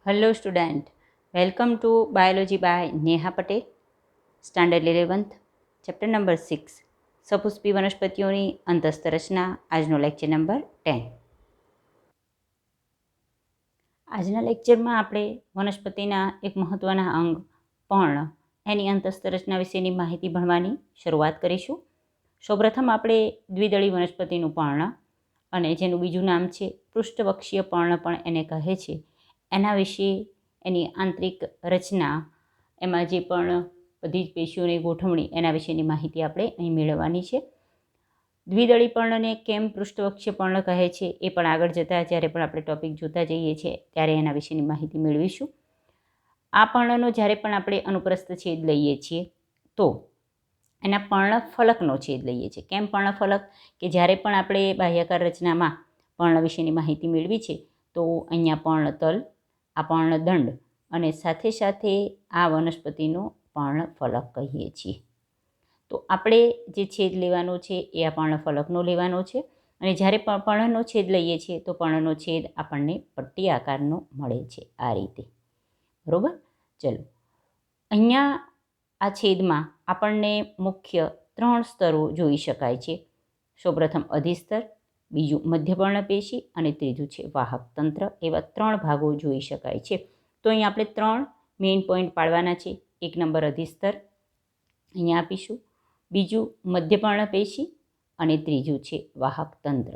Hello student, welcome to Biology by Neha Patel, Standard 11th, Chapter number 6, સપુષ્પી વનસ્પતિઓની અંતસ્થ રચના. આજનો lecture number 10. આજના લેક્ચરમાં આપણે વનસ્પતિના એક મહત્ત્વના અંગ પર્ણ એની અંતસ્થ રચના વિશેની માહિતી ભણવાની શરૂઆત કરીશું. સૌપ્રથમ આપણે દ્વિદળી વનસ્પતિનું પર્ણ અને જેનું બીજું નામ છે પૃષ્ઠવક્ષીય પર્ણ પણ એને કહે છે, એના વિશે એની આંતરિક રચના, એમાં જે પણ બધી જ પેશીઓની ગોઠવણી એના વિશેની માહિતી આપણે અહીં મેળવવાની છે. દ્વિદળી પર્ણને કેમ પૃષ્ઠવક્ષીય પર્ણ કહે છે એ પણ આગળ જતાં જ્યારે પણ આપણે ટૉપિક જોતા જઈએ છીએ ત્યારે એના વિશેની માહિતી મેળવીશું. આ પર્ણનો જ્યારે પણ આપણે અનુપ્રસ્થ છેદ લઈએ છીએ તો એના પર્ણફલકનો છેદ લઈએ છીએ. કેમ પર્ણફલક? કે જ્યારે પણ આપણે બાહ્યાકાર રચનામાં પર્ણ વિશેની માહિતી મેળવી છે તો અહીંયા પર્ણતલ, આ પર્ણદંડ અને સાથે સાથે આ વનસ્પતિનો પર્ણફલક કહીએ છીએ. તો આપણે જે છેદ લેવાનો છે એ આ પર્ણફલકનો લેવાનો છે અને જ્યારે પણ પર્ણનો છેદ લઈએ છીએ તો પર્ણનો છેદ આપણને પટ્ટી આકારનો મળે છે આ રીતે. બરાબર? ચલો, અહીંયા આ છેદમાં આપણને મુખ્ય 3 સ્તરો જોઈ શકાય છે. સૌપ્રથમ અધિસ્તર, બીજું મધ્યપર્ણપેશી અને ત્રીજું છે વાહક તંત્ર. એવા 3 ભાગો જોઈ શકાય છે. તો અહીં આપણે 3 મેઇન પોઈન્ટ પાડવાના છે. 1 નંબર અધિસ્તર અહીંયા આપીશું, બીજું મધ્યપર્ણપેશી અને ત્રીજું છે વાહક તંત્ર.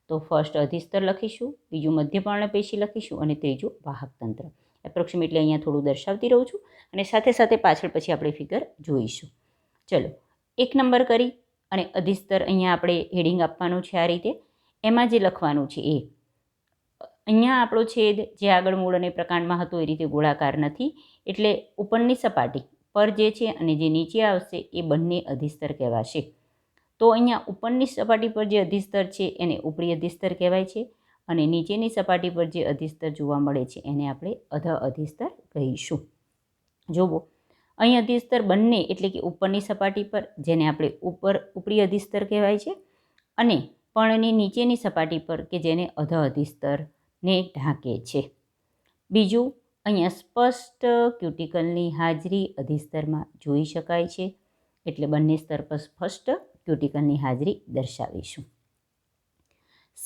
તો ફર્સ્ટ અધિસ્તર લખીશું, બીજું મધ્યપર્ણપેશી લખીશું અને ત્રીજું વાહક તંત્ર. એપ્રોક્સિમેટલી અહીંયા થોડું દર્શાવતી રહું છું અને સાથે સાથે પાછળ પછી આપણે ફિગર જોઈશું. ચલો, 1 નંબર કરી અને અધિસ્તર અહીંયા આપણે હેડિંગ આપવાનું છે આ રીતે. એમાં જે લખવાનું છે એ અહીંયા આપણો છેદ જે આગળ મૂળ અને પ્રકાંડમાં હતો એ રીતે ગોળાકાર નથી, એટલે ઉપરની સપાટી પર જે છે અને જે નીચે આવશે એ બંને અધિસ્તર કહેવાશે. તો અહીંયા ઉપરની સપાટી પર જે અધિસ્તર છે એને ઉપરી અધિસ્તર કહેવાય છે અને નીચેની સપાટી પર જે અધિસ્તર જોવા મળે છે એને આપણે અધ અધિસ્તર કહીશું. જોવો, અહીં અધિસ્તર બંને એટલે કે ઉપરની સપાટી પર જેને આપણે ઉપરી અધિસ્તર કહેવાય છે અને પર્ણની નીચેની સપાટી પર કે જેને અધ અધિસ્તરને ઢાંકે છે. બીજું, અહીંયા સ્પષ્ટ ક્યુટિકલની હાજરી અધિસ્તરમાં જોઈ શકાય છે, એટલે બંને સ્તર પર સ્પષ્ટ ક્યુટિકલની હાજરી દર્શાવીશું.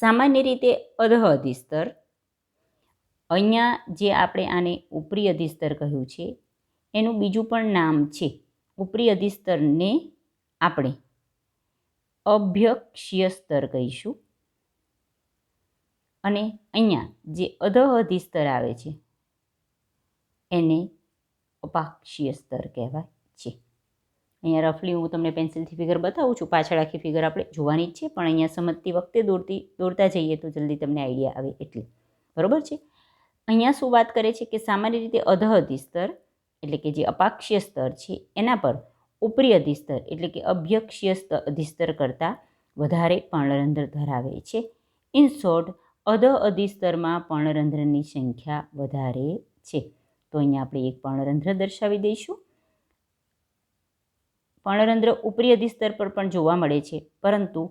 સામાન્ય રીતે અધ અધિસ્તર, અહીંયા જે આપણે આને ઉપરી અધિસ્તર કહ્યું છે એનું બીજું પણ નામ છે. ઉપરી અધિસ્તરને આપણે અભ્યક્ષીય સ્તર કહીશું અને અહીંયા જે અધ અધિસ્તર આવે છે એને અપાક્ષીય સ્તર કહેવાય છે. અહીંયા રફલી હું તમને પેન્સિલથી ફિગર બતાવું છું, પાછળ આખી ફિગર આપણે જોવાની જ છે પણ અહીંયા સમજતી વખતે દોરતા જઈએ તો જલ્દી તમને આઈડિયા આવે એટલે. બરાબર છે? અહીંયા શું વાત કરે છે કે સામાન્ય રીતે અધ અધિસ્તર એટલે કે જે અપાક્ષીય સ્તર છે એના પર ઉપરી અધિસ્તર એટલે કે અભ્યક્ષીય અધિસ્તર કરતાં વધારે પર્ણરંધ્ર ધરાવે છે. ઇન શોર્ટ, અધ અધિસ્તરમાં પર્ણરંધ્રની સંખ્યા વધારે છે. તો અહીંયા આપણે એક પર્ણરંધ્ર દર્શાવી દઈશું. પર્ણરંધ્ર ઉપરી અધિસ્તર પર પણ જોવા મળે છે પરંતુ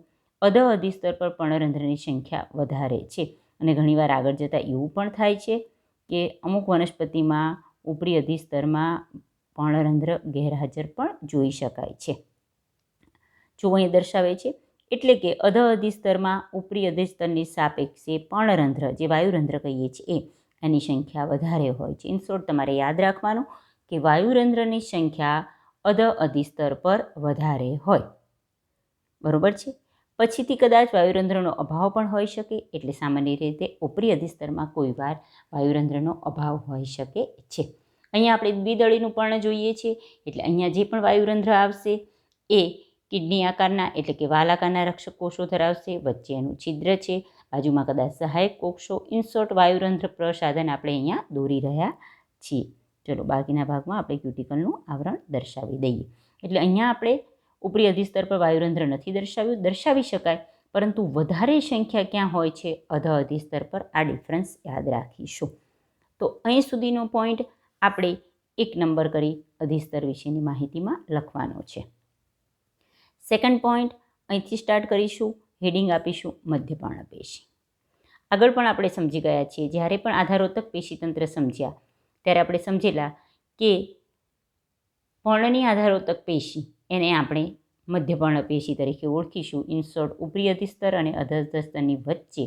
અધ અધિસ્તર પર પર્ણરંધ્રની સંખ્યા વધારે છે અને ઘણીવાર આગળ જતાં એવું પણ થાય છે કે અમુક વનસ્પતિમાં ઉપરી અધિસ્તરમાં પર્ણરંધ્ર ગેરહાજર પણ જોઈ શકાય છે. જો અહીં દર્શાવે છે એટલે કે અધ અધિસ્તરમાં ઉપરી અધિસ્તરની સાપેક્ષે પર્ણરંધ્ર જે વાયુરંધ્ર કહીએ છીએ એની સંખ્યા વધારે હોય છે. ઇન શોર્ટ, તમારે યાદ રાખવાનું કે વાયુરંધ્રની સંખ્યા અધ અધિસ્તર પર વધારે હોય. બરાબર છે? પછીથી કદાચ વાયુરંધ્રનો અભાવ પણ હોઈ શકે, એટલે સામાન્ય રીતે ઉપરી અધિસ્તરમાં કોઈ વાર વાયુરંધ્રનો અભાવ હોઈ શકે છે. અહીંયા આપણે દ્વિદળીનું પર્ણ જોઈએ છીએ એટલે અહીંયા જે પણ વાયુરંધ્ર આવશે એ કિડની આકારના એટલે કે વાલ આકારના રક્ષક કોષો ધરાવશે. વચ્ચે એનું છિદ્ર છે, બાજુમાં કદાચ સહાયક કોષો. ઇન શોર્ટ, વાયુરંધ્ર પ્રસાધન આપણે અહીંયા દોરી રહ્યા છીએ. ચલો, બાકીના ભાગમાં આપણે ક્યુટિકલનું આવરણ દર્શાવી દઈએ. એટલે અહીંયા આપણે ઉપરી અધિસ્તર પર વાયુરંધ્ર નથી દર્શાવ્યું, દર્શાવી શકાય પરંતુ વધારે સંખ્યા ક્યાં હોય છે? અધ અધિસ્તર પર. આ ડિફરન્સ યાદ રાખીશું. તો અહીં સુધીનો પોઈન્ટ આપણે 1 નંબર કરી અધિસ્તર વિશેની માહિતીમાં લખવાનો છે. સેકન્ડ પોઈન્ટ અહીંથી સ્ટાર્ટ કરીશું, હેડિંગ આપીશું મધ્યપર્ણપેશી. આગળ પણ આપણે સમજી ગયા છીએ. જ્યારે પણ આધારોતક પેશીતંત્ર સમજ્યા ત્યારે આપણે સમજેલા કે પર્ણની આધારોતક પેશી એને આપણે મધ્યપર્ણ પેશી તરીકે ઓળખીશું. ઇન શોર્ટ, ઉપરી અધિસ્તર અને અધસ્તરની વચ્ચે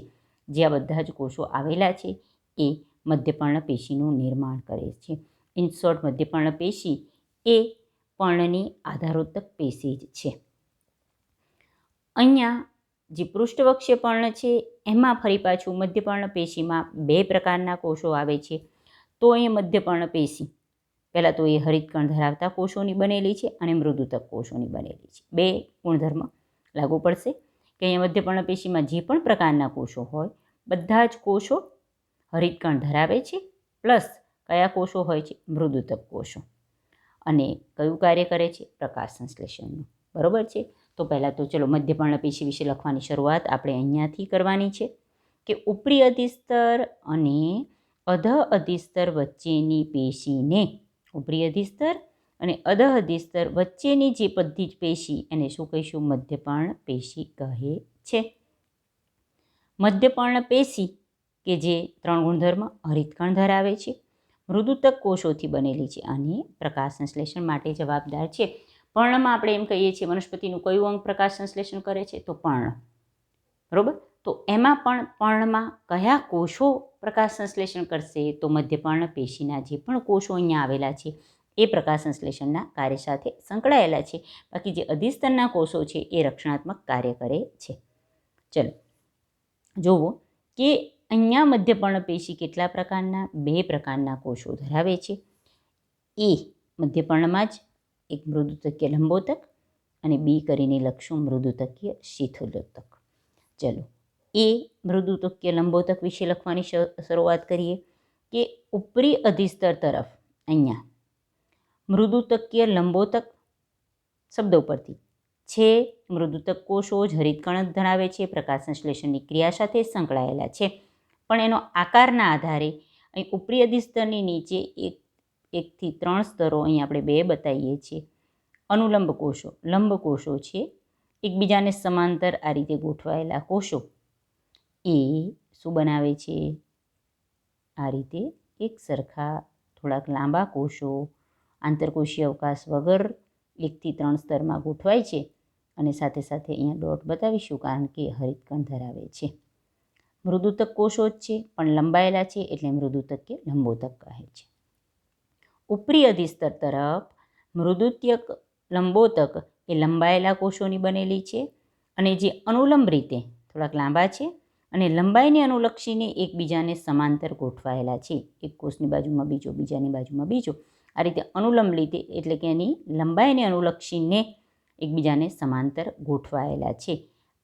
જે આ બધા જ કોષો આવેલા છે એ મધ્યપર્ણ પેશીનું નિર્માણ કરે છે. ઇન શોર્ટ, મધ્યપર્ણ પેશી એ પર્ણની આધારોતક પેશી જ છે. અહીંયા જે પૃષ્ઠવક્ષીય પર્ણ છે એમાં ફરી પાછું મધ્યપર્ણ પેશીમાં 2 પ્રકારના કોષો આવે છે. તો એ મધ્યપર્ણ પેશી પહેલાં તો એ હરિતકણ ધરાવતા કોષોની બનેલી છે અને મૃદુતક કોષોની બનેલી છે. 2 ગુણધર્મ લાગુ પડશે કે અહીંયા મધ્યપર્ણ પેશીમાં જે પણ પ્રકારના કોષો હોય બધા જ કોષો હરિતકણ ધરાવે છે. પ્લસ કયા કોષો હોય છે? મૃદુતક કોષો. અને કયું કાર્ય કરે છે? પ્રકાશ સંશ્લેષણનું. બરાબર છે. તો પહેલાં તો ચલો મધ્યપર્ણ પેશી વિશે લખવાની શરૂઆત આપણે અહીંયાથી કરવાની છે કે ઉપરી અધિસ્તર અને અધઃ અધિસ્તર વચ્ચેની પેશીને, ઉપરી અધિસ્તર અને અધઃ અધિસ્તર વચ્ચેની જે બધી જ પેશી એને શું કહીશું? મધ્યપર્ણ પેશી કહે છે. મધ્યપર્ણ પેશી કે જે 3 ગુણધર્મ હરિતકણ ધરાવે છે, મૃદુતક કોષોથી બનેલી છે અને પ્રકાશ સંશ્લેષણ માટે જવાબદાર છે. પર્ણમાં આપણે એમ કહીએ છીએ વનસ્પતિનું કયું અંગ પ્રકાશ સંશ્લેષણ કરે છે? તો પર્ણ. બરાબર. તો એમાં પણ પર્ણમાં કયા કોષો પ્રકાશ સંશ્લેષણ કરશે? તો મધ્યપર્ણ પેશીના જે પણ કોષો અહીંયા આવેલા છે એ પ્રકાશ સંશ્લેષણના કાર્ય સાથે સંકળાયેલા છે. બાકી જે અધિસ્તરના કોષો છે એ રક્ષણાત્મક કાર્ય કરે છે. ચલો જુઓ કે અહીંયા મધ્યપર્ણ પેશી કેટલા પ્રકારના? 2 પ્રકારના કોષો ધરાવે છે. એ મધ્યપર્ણમાં જ એક મૃદુતકીય લંબોતક અને બી કરીને લખશું મૃદુતકીય શિથિલોતક. ચલો એ મૃદુતકીય લંબોતક વિશે લખવાની શરૂઆત કરીએ કે ઉપરી અધિસ્તર તરફ અહીંયા મૃદુતકીય લંબોતક શબ્દો પરથી છે. મૃદુતક કોષો જ હરિતકણ ધરાવે છે, પ્રકાશ સંશ્લેષણની ક્રિયા સાથે સંકળાયેલા છે. પણ એનો આકારના આધારે અહીં ઉપરી અધિસ્તરની નીચે 1 થી 3 સ્તરો અહીં આપણે 2 બતાવીએ છીએ. અનુલંબ કોષો, લંબ કોષો છે, એકબીજાને સમાંતર આ રીતે ગોઠવાયેલા કોષો એ શું બનાવે છે? આ રીતે એક સરખા થોડાક લાંબા કોષો આંતરકોષીય અવકાશ વગર 1 થી 3 સ્તરમાં ગોઠવાય છે. અને સાથે સાથે અહીંયા ડોટ બતાવીશું કારણ કે હરિતકણ ધરાવે છે. મૃદુતક કોષો જ છે પણ લંબાયેલા છે એટલે મૃદુતકીય લંબોતક કહે છે. ઉપરી અધિસ્તર તરફ મૃદુતક લંબોતક એ લંબાયેલા કોષોની બનેલી છે અને જે અનુલંબ રીતે થોડાક લાંબા છે અને લંબાઈને અનુલક્ષીને એકબીજાને સમાંતર ગોઠવાયેલા છે. એક કોષની બાજુમાં બીજો, બીજાની બાજુમાં બીજો, આ રીતે અનુલંબ રીતે એટલે કે એની લંબાઈને અનુલક્ષીને એકબીજાને સમાંતર ગોઠવાયેલા છે.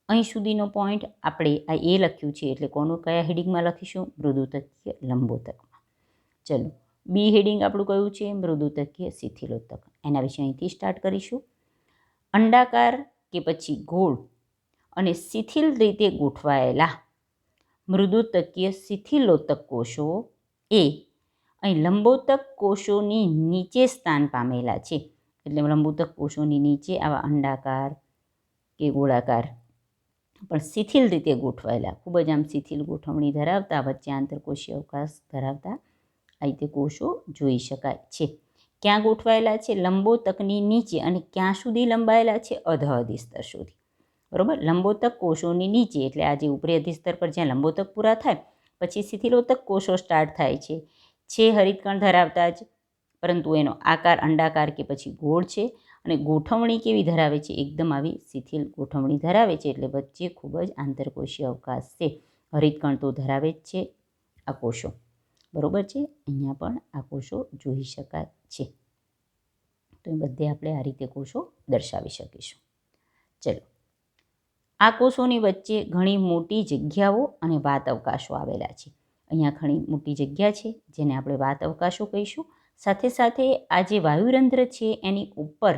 અહીં સુધીનો પોઈન્ટ આપણે આ એ લખ્યું છે એટલે કોનું કયા હેડિંગમાં લખીશું? મૃદુતકીય લંબોતકમાં. ચલો બી હેડિંગ આપણું કયું છે? મૃદુતકીય શિથિલોતક. એના વિશે અહીંથી સ્ટાર્ટ કરીશું. અંડાકાર કે પછી ગોળ અને શિથિલ રીતે ગોઠવાયેલા મૃદુતકીય શિથિલોતક કોષો એ અહીં લંબોતક કોષોની નીચે સ્થાન પામેલા છે. એટલે લંબોતક કોષોની નીચે આવા અંડાકાર કે ગોળાકાર પણ શિથિલ રીતે ગોઠવાયેલા, ખૂબ જ આમ શિથિલ ગોઠવણી ધરાવતા, વચ્ચે આંતરકોષીય અવકાશ ધરાવતા આ રીતે કોષો જોઈ શકાય છે. ક્યાં ગોઠવાયેલા છે? લંબોતકની નીચે. અને ક્યાં સુધી લંબાયેલા છે? અધઃ અધિસ્તર સુધી. બરાબર. લંબોતક કોષોની નીચે એટલે આ જે ઉપરી અધિસ્તર પર જ્યાં લંબોતક પૂરા થાય પછી શિથિલોતક કોષો સ્ટાર્ટ થાય છે હરિતકણ ધરાવતા જ, પરંતુ એનો આકાર અંડાકાર કે પછી ગોળ છે અને ગોઠવણી કેવી ધરાવે છે? એકદમ આવી શિથિલ ગોઠવણી ધરાવે છે એટલે વચ્ચે ખૂબ જ આંતરકોષીય અવકાશ છે. હરિતકણ તો ધરાવે જ છે આ કોષો. બરાબર છે. અહીંયા પણ આ કોષો જોઈ શકાય છે. તો એ બધે આપણે આ રીતે કોષો દર્શાવી શકીશું. ચલો આ કોષોની વચ્ચે ઘણી મોટી જગ્યાઓ અને વાત અવકાશો આવેલા છે. અહીંયા ઘણી મોટી જગ્યા છે જેને આપણે વાત અવકાશો કહીશું. સાથે સાથે આ જે વાયુરંધ્ર છે એની ઉપર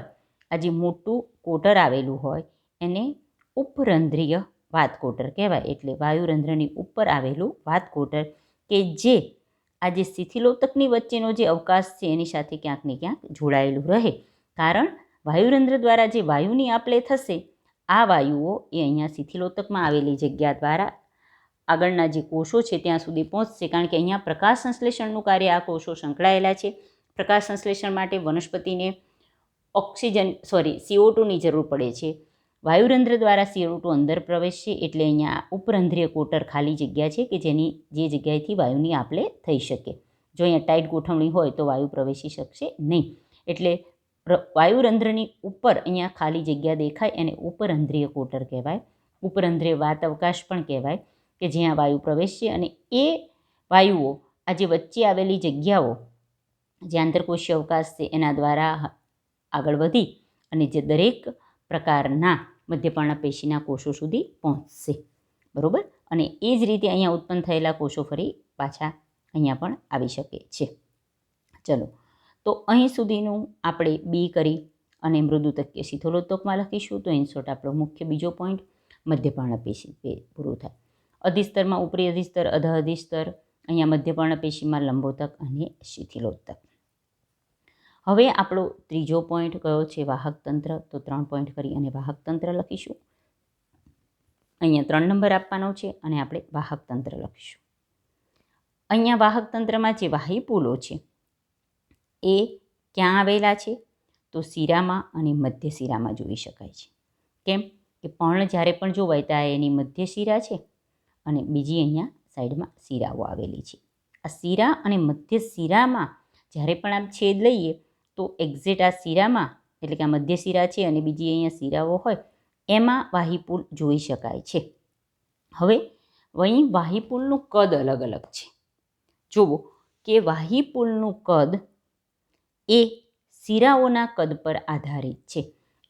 આ જે મોટું કોટર આવેલું હોય એને ઉપરંધ્રીય વાતકોટર કહેવાય. એટલે વાયુરંધ્રની ઉપર આવેલું વાતકોટર કે જે આ જે શિથિલોતકની વચ્ચેનો જે અવકાશ છે એની સાથે ક્યાંક ને ક્યાંક જોડાયેલું રહે. કારણ વાયુરંધ્ર દ્વારા જે વાયુની આપ લે થશે આ વાયુઓ એ અહીંયા શિથિલોતકમાં આવેલી જગ્યા દ્વારા આગળના જે કોષો છે ત્યાં સુધી પહોંચશે, કારણ કે અહીંયા પ્રકાશ સંશ્લેષણનું કાર્ય આ કોષો સંકળાયેલા છે. પ્રકાશ સંશ્લેષણ માટે વનસ્પતિને CO2ની જરૂર પડે છે. વાયુરંધ્ર દ્વારા CO2 અંદર પ્રવેશશે, એટલે અહીંયા ઉપરંધ્રીય કોટર ખાલી જગ્યા છે કે જે જગ્યાએથી વાયુની આપલે થઈ શકે. જો અહીંયા ટાઈટ ગોઠવણી હોય તો વાયુ પ્રવેશી શકશે નહીં. એટલે વાયુરંધ્રની ઉપર અહીંયા ખાલી જગ્યા દેખાય એને ઉપરંધ્રીય કોટર કહેવાય. ઉપરંધ્રીય વાત અવકાશ પણ કહેવાય, કે જ્યાં વાયુ પ્રવેશશે અને એ વાયુઓ આ જે વચ્ચે આવેલી જગ્યાઓ જે આંતરકોષીય અવકાશ છે એના દ્વારા આગળ વધી અને જે દરેક પ્રકારના મધ્યપર્ણપેશીના કોષો સુધી પહોંચશે. બરાબર. અને એ જ રીતે અહીંયા ઉત્પન્ન થયેલા કોષો ફરી પાછા અહીંયા પણ આવી શકે છે. ચલો, તો અહીં સુધીનું આપણે બી કરી અને મૃદુતકીય શીથોલોત્તકમાં લખીશું. તો ઇન્સોર્ટ આપણો મુખ્ય બીજો પોઈન્ટ મધ્યપર્ણપેશી પૂરું થાય. અધિસ્તરમાં ઉપરી અધિસ્તર, અધ અધિસ્તર, અહીંયા મધ્યપર્ણપેશીમાં લંબોતક અને શિથિલોત્તક. હવે આપણો ત્રીજો પોઈન્ટ કયો છે? વાહકતંત્ર. તો 3 પોઈન્ટ કરી અને વાહકતંત્ર લખીશું. અહીંયા 3 નંબર આપવાનો છે અને આપણે વાહકતંત્ર લખીશું. અહીંયા વાહકતંત્રમાં જે વાહિપુલો છે એ ક્યાં આવેલા છે? તો શિરામાં અને મધ્ય શિરામાં જોઈ શકાય છે. કેમ કે પર્ણ જ્યારે પણ જોવાય ત્યાં એની મધ્ય શિરા છે અને બીજી અહીંયા સાઈડમાં શિરાઓ આવેલી છે. આ શિરા અને મધ્ય શિરામાં જ્યારે પણ આમ છેદ લઈએ તો એક્ઝેક્ટ આ શિરામાં, એટલે કે આ મધ્ય શિરા છે અને બીજી અહીંયા શિરાઓ હોય, એમાં વાહિપુલ જોઈ શકાય છે. હવે અહીં વાહિપુલનું કદ અલગ અલગ છે. જુઓ કે વાહિપુલનું કદ એ શિરાઓના કદ પર આધારિત છે.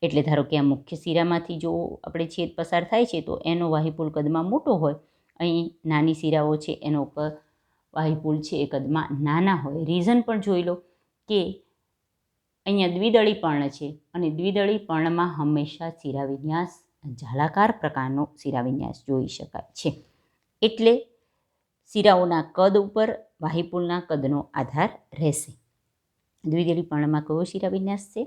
એટલે ધારો કે આ મુખ્ય શિરામાંથી જો આપણે છેદ પસાર થાય છે તો એનો વાહિપુલ કદમાં મોટો હોય, અહીં નાની શિરાઓ છે એનો વાહિપુલ છે એ કદમાં નાના હોય. રીઝન પણ જોઈ લો કે અહીંયા દ્વિદળી પર્ણ છે અને દ્વિદળી પર્ણમાં હંમેશા શિરાવિન્યાસ જાલાકાર પ્રકારનો શિરાવિન્યાસ જોઈ શકાય છે. એટલે શિરાઓના કદ ઉપર વાહિપુલના કદનો આધાર રહેશે. દ્વિદળી પર્ણમાં કયો શિરાવિન્યાસ છે?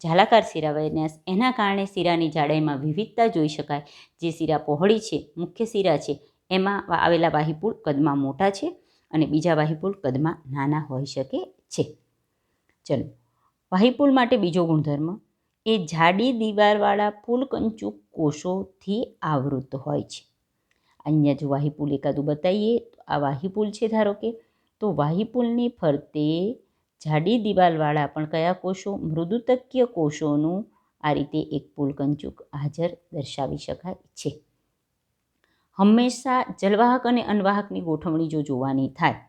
જાલાકાર શિરાવિન્યાસ. એના કારણે શિરાની જાડાઈમાં વિવિધતા જોઈ શકાય. જે શિરા પહોળી છે, મુખ્ય શિરા છે, એમાં આવેલા વાહિપુલ કદમાં મોટા છે અને બીજા વાહિપુલ કદમાં નાના હોઈ શકે છે. ચલો, વાહિપુલ માટે બીજો ગુણધર્મ એ જાડી દીવારવાળા ફૂલકંચુક કોષોથી આવૃત હોય છે. અહીંયા જો વાહિપુલ એકાદું બતાવીએ તો આ વાહિપુલ છે ધારો કે, તો વાહિપુલની ફરતે જાડી દિવાલવાળા પણ કયા કોષો? મૃદુતકીય કોષોનું આ રીતે એક ફૂલકંચુક હાજર દર્શાવી શકાય છે. હંમેશા જલવાહક અને અનવાહકની ગોઠવણી જો જોવાની થાય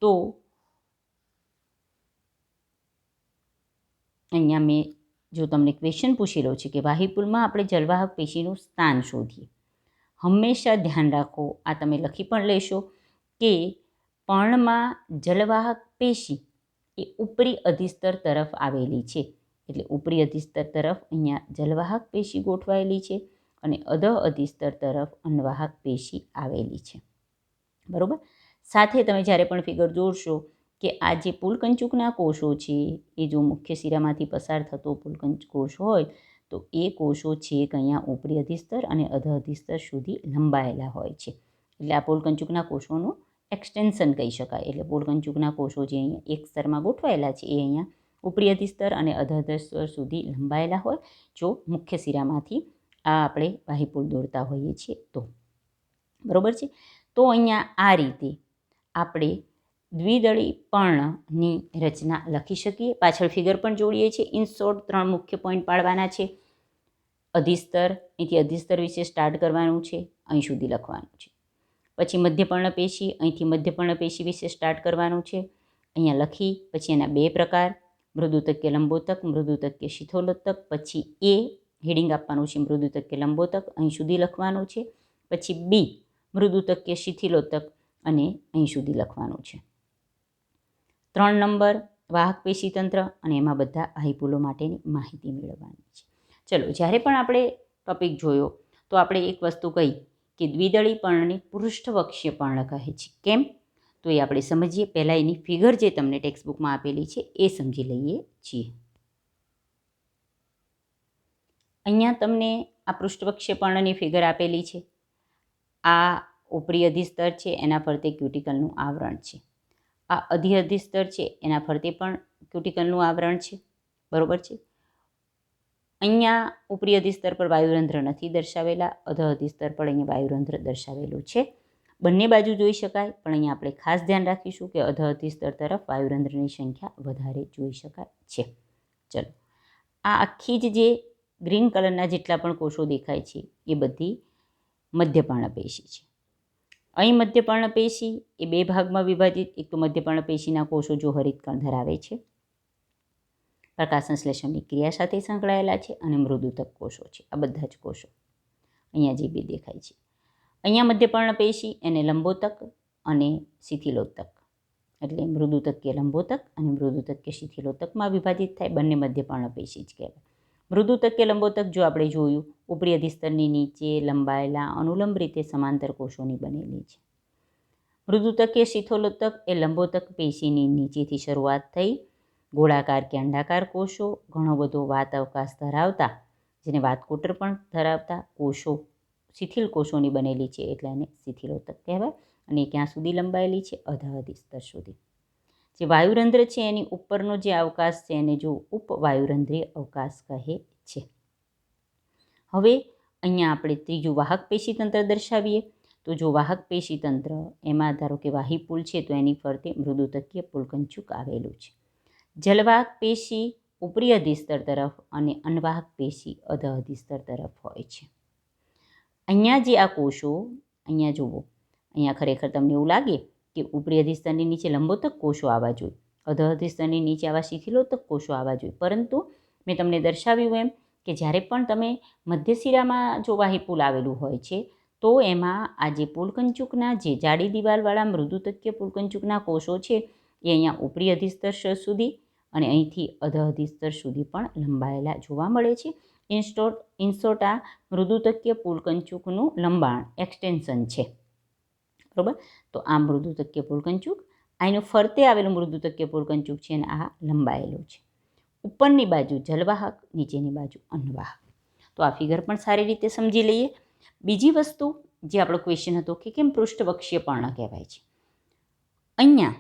તો અહીંયા મેં જો તમને ક્વેશ્ચન પૂછેલો છે કે વાહિપુલમાં આપણે જલવાહક પેશીનું સ્થાન શોધીએ. હંમેશા ધ્યાન રાખો, આ તમે લખી પણ લેશો કે પર્ણમાં જલવાહક પેશી એ ઉપરી અધિસ્તર તરફ આવેલી છે. એટલે ઉપરી અધિસ્તર તરફ અહીંયા જલવાહક પેશી ગોઠવાયેલી છે અને અધઃ અધિસ્તર તરફ અનવાહક પેશી આવેલી છે. બરાબર. સાથે તમે જ્યારે પણ ફિગર દોરશો કે આ જે પુલકંચુકના કોષો છે એ જો મુખ્ય શિરામાંથી પસાર થતો પુલકંચ કોષ હોય તો એ કોષો છેક અહીંયા ઉપરી અધિસ્તર અને અધઃ અધિસ્તર સુધી લંબાયેલા હોય છે. એટલે આ પુલકંચુકના કોષોનું એક્સટેન્શન કહી શકાય. એટલે પુલકંચુકના કોષો જે અહીંયા એક સ્તરમાં ગોઠવાયેલા છે એ અહીંયા ઉપરી અધિસ્તર અને અધઃ અધિસ્તર સુધી લંબાયેલા હોય જો મુખ્ય શિરામાંથી આ આપણે વાહિપુલ દોરતા હોઈએ છીએ તો. બરાબર છે. તો અહીંયા આ રીતે આપણે દ્વિદળી પર્ણની રચના લખી શકીએ. પાછળ ફિગર પણ જોડીએ છીએ. ઇન શોર્ટ 3 મુખ્ય પોઈન્ટ પાડવાના છે. અધિસ્તર, અહીંથી અધિસ્તર વિશે સ્ટાર્ટ કરવાનું છે, અહીં સુધી લખવાનું છે. પછી મધ્યપર્ણપેશી, અહીંથી મધ્યપર્ણપેશી વિશે સ્ટાર્ટ કરવાનું છે, અહીંયા લખી. પછી એના 2 પ્રકાર, મૃદુતકીય લંબોતક, મૃદુતકીય શિથોલોત્તક. પછી એ હેડિંગ આપવાનું છે મૃદુતકીય લંબોતક, અહીં સુધી લખવાનું છે. પછી બી મૃદુતકીય શિથિલોત્તક અને અહીં સુધી લખવાનું છે. 3 નંબર વાહક પેશીતંત્ર અને એમાં બધા વાહિપુલો માટેની માહિતી મેળવવાની છે. ચલો, જ્યારે પણ આપણે ટોપિક જોયો તો આપણે એક વસ્તુ કહી કે દ્વિદળી પર્ણને પૃષ્ઠવક્ષીય પર્ણ કહે છે. કેમ? તો એ આપણે સમજીએ. પહેલાં એની ફિગર જે તમને ટેક્સ્ટબુકમાં આપેલી છે એ સમજી લઈએ છીએ. અહીંયા તમને આ પૃષ્ઠવક્ષીય પર્ણની ફિગર આપેલી છે. આ ઉપરી અધિસ્તર છે, એના ફરતે ક્યુટિકલનું આવરણ છે. આ અધિસ્તર છે, એના ફરતે પણ ક્યુટિકલનું આવરણ છે. બરોબર છે. અહીંયા ઉપરી અધિસ્તર પર વાયુરંધ્ર નથી દર્શાવેલા, અધિસ્તર પર અહીંયા વાયુરંધ્ર દર્શાવેલું છે. બંને બાજુ જોઈ શકાય, પણ અહીંયા આપણે ખાસ ધ્યાન રાખીશું કે અધિસ્તર તરફ વાયુરંધ્રની સંખ્યા વધારે જોઈ શકાય છે. ચલો, આ આખી જે ગ્રીન કલરના જેટલા પણ કોષો દેખાય છે એ બધી મધ્યપર્ણપેશી છે. અહીં મધ્યપર્ણપેશી એ બે ભાગમાં વિભાજિત. એક તો મધ્યપર્ણપેશીના કોષો જો હરિતકણ ધરાવે છે, પ્રકાશસંશ્લેષણની ક્રિયા સાથે સંકળાયેલા છે, અને મૃદુતક કોષો છે. આ બધા જ કોષો અહીંયા જે બે દેખાય છે. અહીંયા મધ્યપર્ણપેશી એને લંબોતક અને શિથિલોતક, એટલે મૃદુતકીય લંબોતક અને મૃદુતકીય શિથિલોતકમાં વિભાજિત થાય. બંને મધ્યપર્ણપેશી જ કહેવાય. મૃદુતકીય લંબોતક જો આપણે જોયું, ઉપરી અધિસ્તરની નીચે લંબાયેલા અનુલંબ રીતે સમાંતર કોષોની બનેલી છે. મૃદુતકીય શિથિલોતક એ લંબોતક પેશીની નીચેથી શરૂઆત થઈ ગોળાકાર કે અંડાકાર કોષો, ઘણો બધો વાત અવકાશ ધરાવતા, જેને વાતકોટર પણ ધરાવતા કોષો, શિથિલ કોષોની બનેલી છે, એટલે એને શિથિલોતક કહેવાય. અને ક્યાં સુધી લંબાયેલી છે? અધિસ્તર સુધી. જે વાયુરંધ્ર છે એની ઉપરનો જે અવકાશ છે એને જો ઉપવાયુરંધ્રીય અવકાશ કહે છે. હવે અહીંયા આપણે ત્રીજું વાહક પેશીતંત્ર દર્શાવીએ. તો જો વાહક પેશીતંત્ર એમાં ધારો કે વાહીપુલ છે, તો એની ફરતે મૃદુતકીય પુલકંચુક આવેલું છે. જલવાહક પેશી ઉપરી અધિસ્તર તરફ અને અન્વાહક પેશી અધિસ્તર તરફ હોય છે. અહીંયા જે આ કોષો, અહીંયા જુઓ, અહીંયા ખરેખર તમને એવું લાગે કે ઉપરી અધિસ્તરની નીચે લંબોતક કોષો આવવા જોઈએ, અધિસ્તરની નીચે આવા શિથિલોતક કોષો આવવા જોઈએ, પરંતુ મેં તમને દર્શાવ્યું એમ કે જ્યારે પણ તમે મધ્યશિરામાં જો વાહીપુલ આવેલું હોય છે, તો એમાં આ જે પુલકંચુકના જે જાડી દિવાલવાળા મૃદુતકીય પુલકંચુકના કોષો છે એ અહીંયા ઉપરી અધિસ્તર સુધી અને અહીંથી અધિસ્તર સુધી પણ લંબાયેલા જોવા મળે છે. ઇનશોર્ટ આ મૃદુતકીય પુલકંચુકનું લંબાણ એક્સટેન્શન છે. બરાબર. તો આ મૃદુતકીય પુલકંચુક, આનું ફરતે આવેલું મૃદુતકીય પુલકંચુક છે અને આ લંબાયેલું છે. ઉપરની બાજુ જલવાહક, નીચેની બાજુ અન્વાહક. તો આ ફિગર પણ સારી રીતે સમજી લઈએ. બીજી વસ્તુ જે આપણો ક્વેશ્ચન હતો કે કેમ પૃષ્ઠવક્ષીય પર્ણ કહેવાય છે. અહીંયા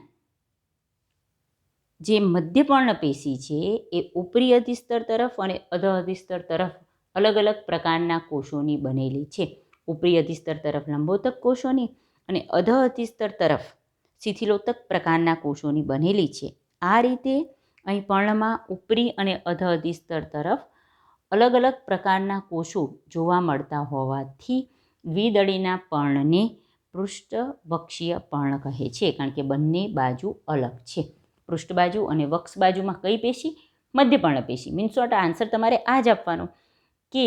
જે મધ્યપર્ણપેશી છે એ ઉપરી અધિસ્તર તરફ અને અધિસ્તર તરફ અલગ અલગ પ્રકારના કોષોની બનેલી છે. ઉપરી અધિસ્તર તરફ લંબોતક કોષોની અને અધિસ્તર તરફ શિથિલોતક પ્રકારના કોષોની બનેલી છે. આ રીતે અહીં પર્ણમાં ઉપરી અને અધિસ્તર તરફ અલગ અલગ પ્રકારના કોષો જોવા મળતા હોવાથી દ્વિદળીના પર્ણને પૃષ્ઠવક્ષીય પર્ણ કહે છે, કારણ કે બંને બાજુ અલગ છે. પૃષ્ઠ બાજુ અને વક્ષ બાજુમાં કઈ પેશી? મધ્યપર્ણપેશી. Means what? આન્સર તમારે આ જ આપવાનો કે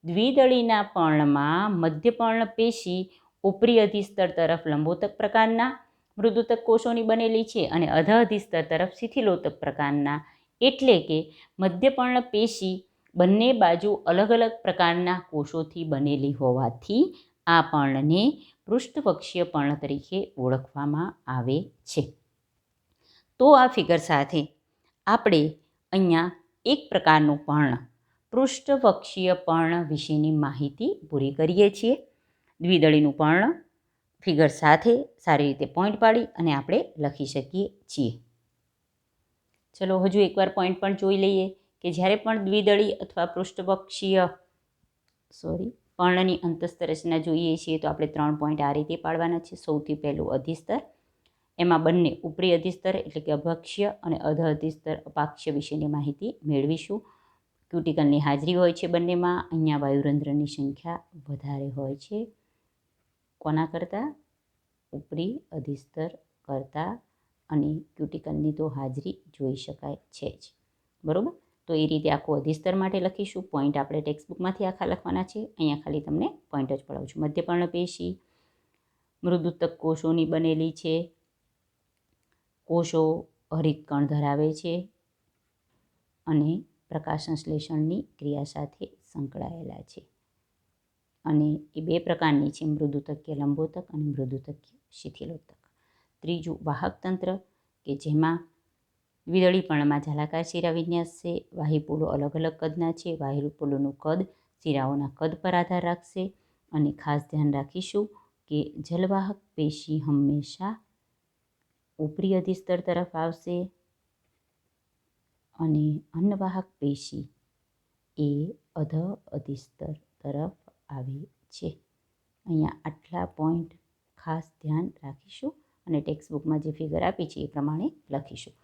દ્વિદળીના પર્ણમાં મધ્યપર્ણપેશી ઉપરી અધિસ્તર તરફ લંબોતક પ્રકારના મૃદુતક કોષોની બનેલી છે અને અધિસ્તર તરફ શિથિલોતક પ્રકારના, એટલે કે મધ્યપર્ણપેશી બંને બાજુ અલગ અલગ પ્રકારના કોષોથી બનેલી હોવાથી આ પર્ણને પૃષ્ઠવક્ષીય પર્ણ તરીકે ઓળખવામાં આવે છે. તો આ ફિગર સાથે આપણે અહીંયા એક પ્રકારનું પર્ણ, પૃષ્ઠવક્ષીય પર્ણ વિશેની માહિતી પૂરી કરીએ છીએ. દ્વિદળીનું પર્ણ ફિગર સાથે સારી રીતે પોઈન્ટ પાડી અને આપણે લખી શકીએ છીએ. ચલો હજુ એકવાર પોઈન્ટ પણ જોઈ લઈએ કે જ્યારે પણ દ્વિદળી અથવા પૃષ્ઠવક્ષીય પર્ણની અંતસ્થ રચના જોઈએ છીએ તો આપણે 3 પોઈન્ટ આ રીતે પાડવાના છે. સૌથી પહેલું અધિસ્તર, એમાં બંને ઉપરી અધિસ્તર એટલે કે અભક્ષીય અને અધિસ્તર અપાક્ષીય વિશેની માહિતી મેળવીશું. ક્યુટિકલની હાજરી હોય છે બંનેમાં. અહીંયા વાયુરંધ્રની સંખ્યા વધારે હોય છે કોના કરતાં? ઉપરી અધિસ્તર કરતાં, અને ક્યુટિકલની તો હાજરી જોઈ શકાય છે જ. બરાબર. તો એ રીતે આખું અધિસ્તર માટે લખીશું. પોઈન્ટ આપણે ટેક્સ્ટબુકમાંથી આખા લખવાના છે. અહીંયા ખાલી તમને પોઈન્ટ જ પડાવું છું. મધ્યપર્ણપેશી મૃદુતક કોષોની બનેલી છે. કોષો હરિતકણ ધરાવે છે અને પ્રકાશસંશ્લેષણની ક્રિયા સાથે સંકળાયેલા છે. અને એ બે પ્રકારની છે, મૃદુતકીય લંબોતક અને મૃદુતકીય શિથિલોતક. ત્રીજું વાહકતંત્ર, કે જેમાં દ્વિદળી પર્ણમાં જાલાકાર શિરા વિન્યાસ છે. વાહીપુલો અલગ અલગ કદના છે. વાહીપુલોનું કદ શિરાઓના કદ પર આધાર રાખશે. અને ખાસ ધ્યાન રાખીશું કે જલવાહક પેશી હંમેશા ઉપરી અધિસ્તર તરફ આવશે અને અન્નવાહક પેશી એ અધ અધિસ્તર તરફ આવે છે. અહીંયા આટલા પોઈન્ટ ખાસ ધ્યાન રાખીશું અને ટેક્સ્ટ બુકમાં જે ફિગર આપી છે એ પ્રમાણે લખીશું.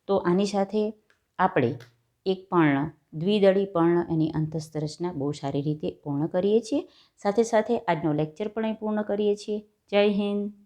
તો આની સાથે આપણે એક પર્ણ દ્વિદળી પર્ણ એની અંતસ્તરચના બહુ સારી રીતે પૂર્ણ કરીએ છીએ. સાથે સાથે આજનો લેક્ચર પણ અહીં પૂર્ણ કરીએ છીએ. જય હિન્દ.